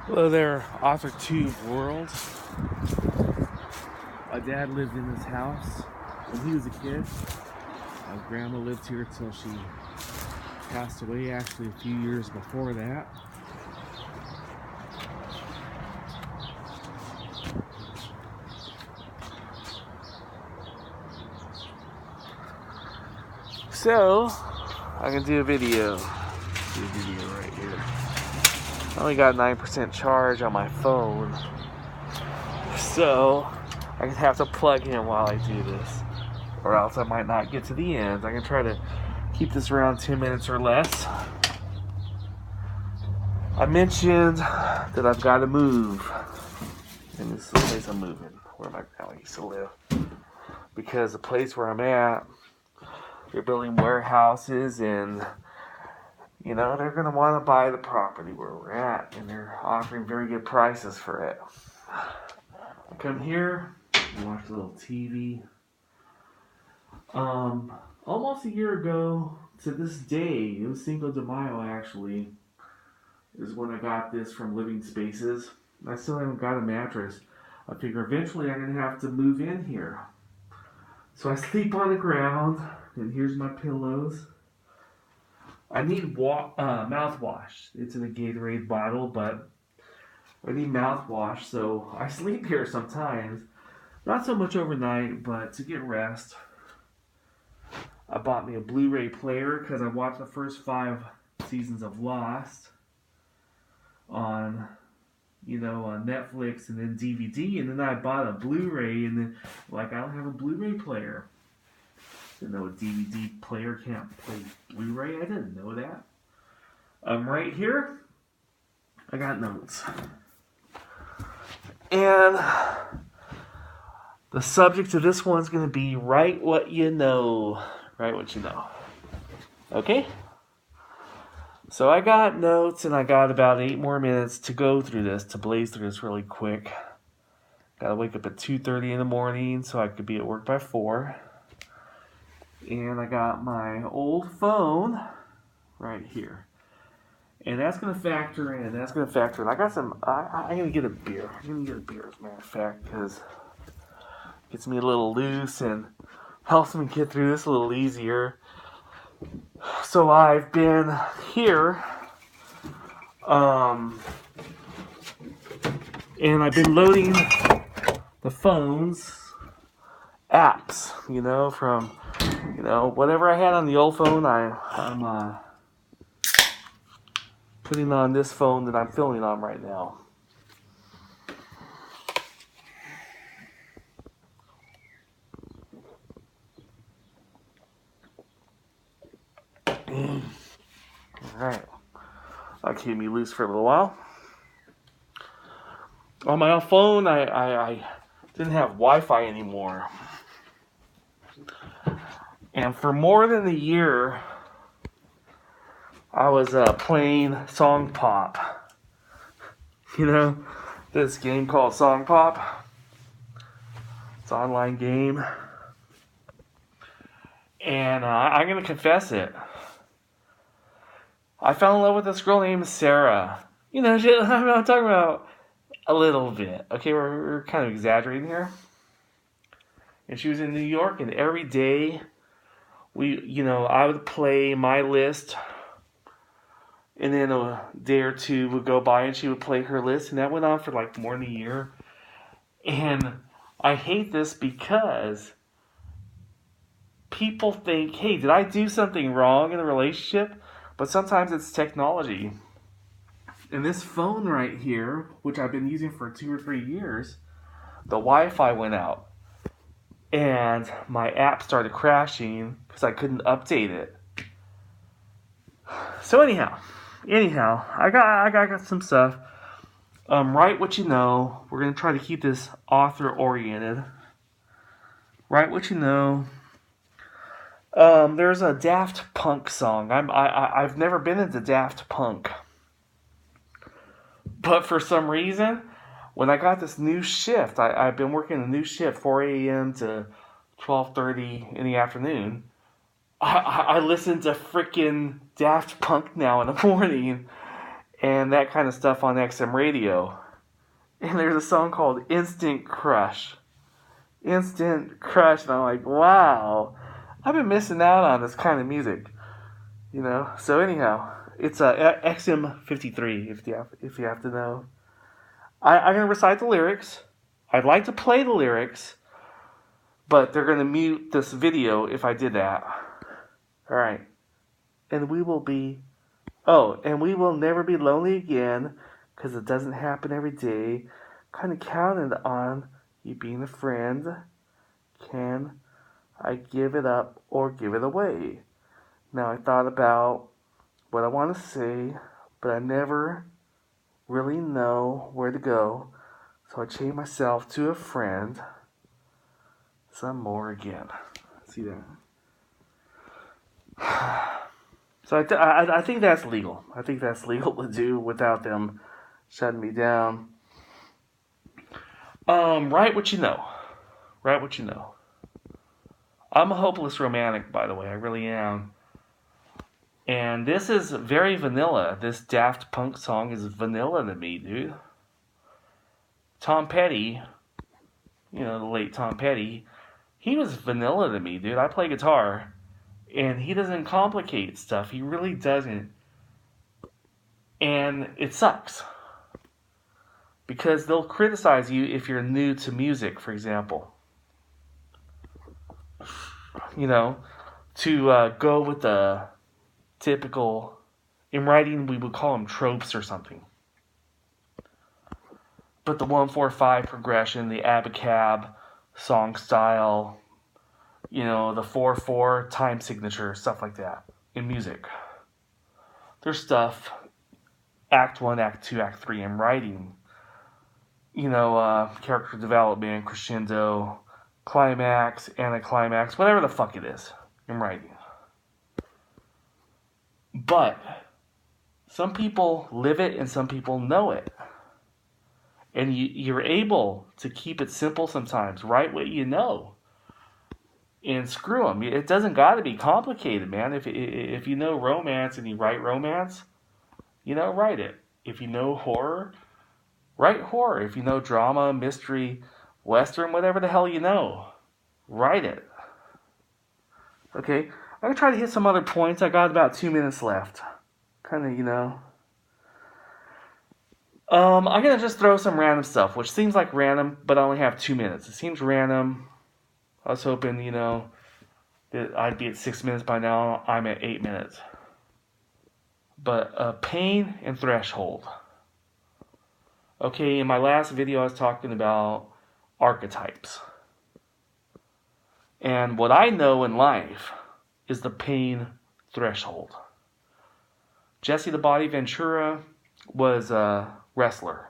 Hello there, Author Tube World. My dad lived in this house when he was a kid. My grandma lived here till she passed away, actually a few years before that. So, I'm gonna do a video. Right here. I only got 9% charge on my phone, so I'm gonna have to plug in while I do this, or else I might not get to the end. I'm gonna try to keep this around 10 minutes or less. I mentioned that I've got to move, and this is the place I'm moving, where my family used to live, because the place where I'm at, they're building warehouses, and they're going to want to buy the property where we're at, and they're offering very good prices for it. I come here and watch a little TV. Almost a year ago to this day, it was Cinco de Mayo actually, is when I got this from Living Spaces. I still haven't got a mattress. I figure eventually I'm going to have to move in here. So I sleep on the ground, and here's my pillows. I need mouthwash. It's in a Gatorade bottle, but I need mouthwash, so I sleep here sometimes. Not so much overnight, but to get rest. I bought me a Blu-ray player because I watched the first 5 seasons of Lost on on Netflix and then DVD, and then I bought a Blu-ray, and then I don't have a Blu-ray player. Didn't know a DVD player can't play Blu-ray. I didn't know that. Right here, I got notes. And the subject of this one's going to be write what you know. Write what you know. Okay? So I got notes, and I got about 8 more minutes to go through this, to blaze through this really quick. Gotta wake up at 2:30 in the morning so I could be at work by 4. And I got my old phone right here. And that's going to factor in. I got some, I'm going to get a beer. I'm going to get a beer, as a matter of fact, because it gets me a little loose and helps me get through this a little easier. So I've been here, and I've been loading the phone's apps, from, whatever I had on the old phone, I'm putting on this phone that I'm filming on right now. Alright. That'll keep me loose for a little while. On my phone, I didn't have Wi-Fi anymore. And for more than a year, I was playing Song Pop. This game called Song Pop. It's an online game. And I'm going to confess it. I fell in love with this girl named Sarah. I'm talking about a little bit. Okay, we're kind of exaggerating here. And she was in New York, and every day I would play my list, and then a day or two would go by and she would play her list, and that went on for more than a year. And I hate this because people think, hey, did I do something wrong in a relationship? But sometimes it's technology. And this phone right here, which I've been using for 2 or 3 years, the Wi-Fi went out. And my app started crashing because I couldn't update it. So anyhow, I got some stuff. Write what you know. We're gonna try to keep this author oriented. Write what you know. There's a Daft Punk song. I've never been into Daft Punk, but for some reason, when I got this new shift, I've been working a new shift, 4 a.m. to 12:30 in the afternoon. I listen to freaking Daft Punk now in the morning, and that kind of stuff on XM radio. And there's a song called Instant Crush. Instant Crush. And I'm like, wow, I've been missing out on this kind of music. So anyhow, it's XM53 if you have to know. I'm going to recite the lyrics. I'd like to play the lyrics, but they're going to mute this video if I did that. All right. And we will never be lonely again, because it doesn't happen every day. Kind of counted on you being a friend. Can I give it up or give it away? Now, I thought about what I want to say, but I never really know where to go. So I changed myself to a friend. Some more again. See that? So I think that's legal. I think that's legal to do without them shutting me down. Write what you know. Write what you know. I'm a hopeless romantic, by the way. I really am. And this is very vanilla. This Daft Punk song is vanilla to me, dude. Tom Petty, the late Tom Petty, he was vanilla to me, dude. I play guitar, and he doesn't complicate stuff. He really doesn't. And it sucks. Because they'll criticize you if you're new to music, for example. To go with the typical, in writing we would call them tropes or something. But the 1-4-5 progression, the abacab song style, the 4/4 time signature, stuff like that in music. There's stuff, Act 1, Act 2, Act 3 in writing. Character development, crescendo, climax, anticlimax, whatever the fuck it is in writing. But some people live it and some people know it. And you're able to keep it simple sometimes. Write what you know. And screw them. It doesn't got to be complicated, man. If you know romance and you write romance, write it. If you know horror, write horror. If you know drama, mystery, western, whatever the hell you know, write it. Okay? I'm going to try to hit some other points. I got about 2 minutes left. Kind of, I'm going to just throw some random stuff, which seems like random, but I only have 2 minutes. It seems random. I was hoping, that I'd be at 6 minutes by now. I'm at 8 minutes. But pain and threshold. Okay, in my last video I was talking about archetypes. And what I know in life is the pain threshold. Jesse the Body Ventura was a wrestler,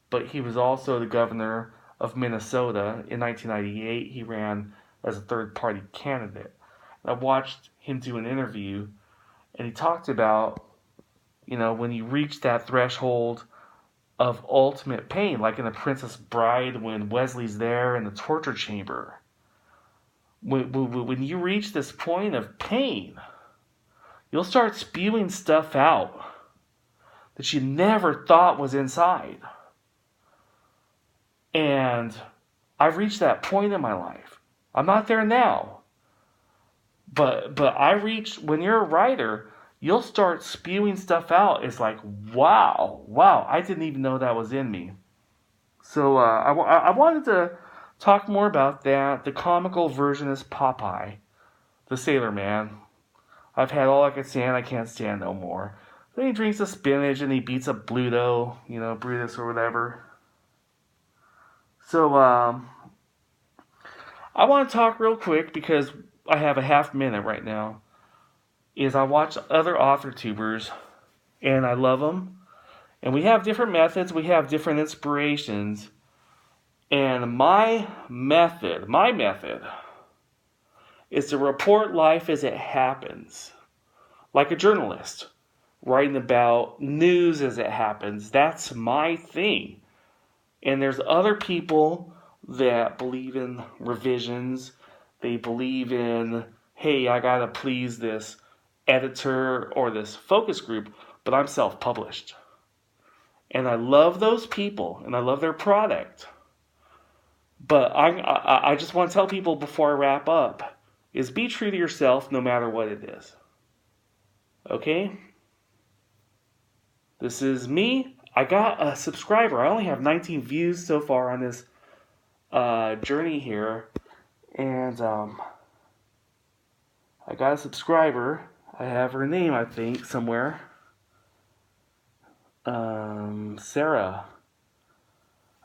but he was also the governor of Minnesota. In 1998, he ran as a third-party candidate. I watched him do an interview, and he talked about, when you reach that threshold of ultimate pain, like in The Princess Bride when Wesley's there in the torture chamber. When you reach this point of pain, you'll start spewing stuff out that you never thought was inside. And I've reached that point in my life. I'm not there now. But when you're a writer, you'll start spewing stuff out. It's like, wow, I didn't even know that was in me. So I wanted to talk more about that. The comical version is Popeye, the sailor man. I've had all I can stand, I can't stand no more. Then he drinks the spinach and he beats up Bluto, Brutus or whatever. So I want to talk real quick because I have a half minute right now. I watch other author tubers and I love them. And we have different methods, we have different inspirations. And my method is to report life as it happens. Like a journalist, writing about news as it happens. That's my thing. And there's other people that believe in revisions. They believe in, hey, I gotta please this editor or this focus group. but I'm self-published. And I love those people, and I love their product. But I just want to tell people before I wrap up, is be true to yourself no matter what it is. Okay? This is me. I got a subscriber. I only have 19 views so far on this journey here. And I got a subscriber. I have her name, I think, somewhere. Sarah.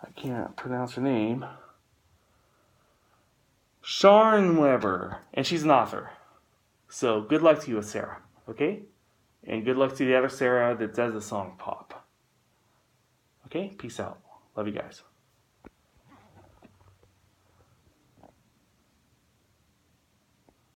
I can't pronounce her name. Scharnweber. And she's an author. So good luck to you, Sarah. Okay? And good luck to the other Sarah that does the song pop. Okay? Peace out. Love you guys.